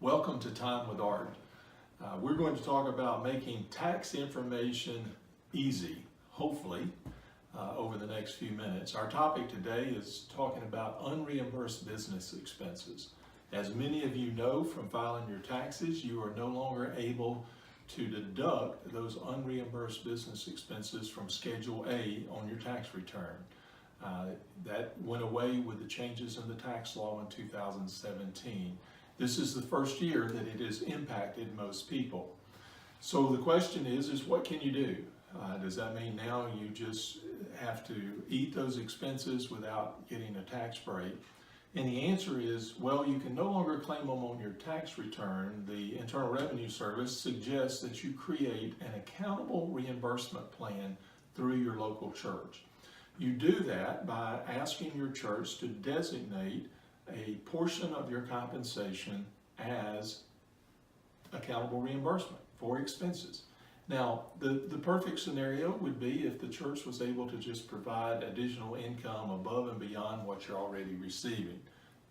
Welcome to Time with Art. We're going to talk about making tax information easy, hopefully, over the next few minutes. Our topic today is talking about unreimbursed business expenses. As many of you know from filing your taxes, you are no longer able to deduct those unreimbursed business expenses from Schedule A on your tax return. That went away with the changes in the tax law in 2017. This is the first year that it has impacted most people. So the question is what can you do? Does that mean now you just have to eat those expenses without getting a tax break? And the answer is, well, you can no longer claim them on your tax return. The Internal Revenue Service suggests that you create an accountable reimbursement plan through your local church. You do that by asking your church to designate a portion of your compensation as accountable reimbursement for expenses. Now, the perfect scenario would be if the church was able to just provide additional income above and beyond what you're already receiving.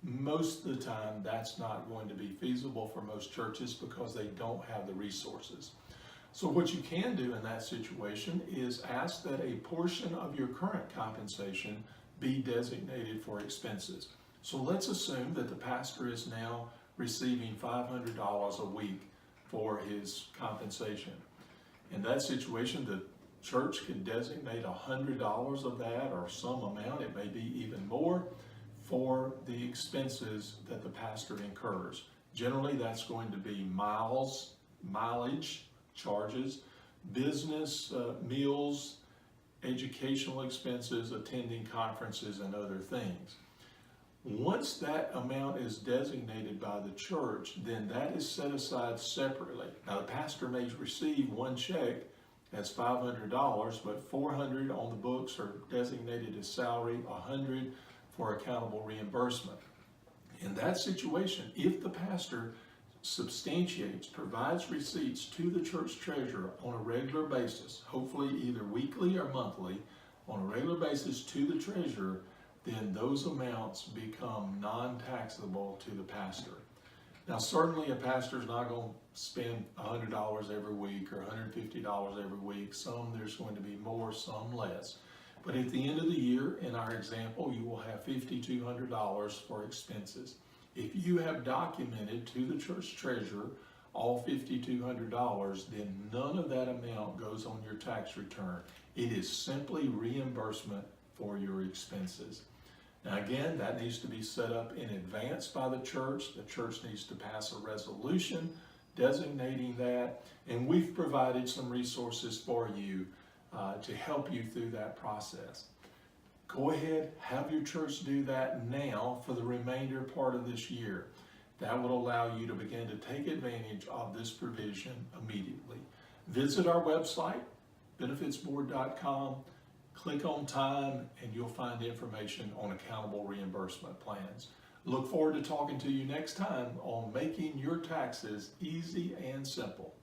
Most of the time, that's not going to be feasible for most churches because they don't have the resources. So what you can do in that situation is ask that a portion of your current compensation be designated for expenses. So let's assume that the pastor is now receiving $500 a week for his compensation. In that situation, the church can designate $100 of that or some amount, it may be even more, for the expenses that the pastor incurs. Generally, that's going to be mileage charges, business meals, educational expenses, attending conferences, and other things. Once that amount is designated by the church, then that is set aside separately. Now, the pastor may receive one check as $500, but $400 on the books are designated as salary, $100 for accountable reimbursement. In that situation, if the pastor substantiates, provides receipts to the church treasurer on a regular basis, hopefully either weekly or monthly, on a regular basis to the treasurer, then those amounts become non-taxable to the pastor. Now, certainly a pastor is not going to spend $100 every week or $150 every week. Some there's going to be more, some less. But at the end of the year, in our example, you will have $5,200 for expenses. If you have documented to the church treasurer all $5,200, then none of that amount goes on your tax return. It is simply reimbursement for your expenses. Now again, that needs to be set up in advance by the church. The church needs to pass a resolution designating that, and we've provided some resources for you to help you through that process. Go ahead, have your church do that now for the remainder part of this year. That will allow you to begin to take advantage of this provision immediately. Visit our website, benefitsboard.com, click on Time, and you'll find information on accountable reimbursement plans. Look forward to talking to you next time on making your taxes easy and simple.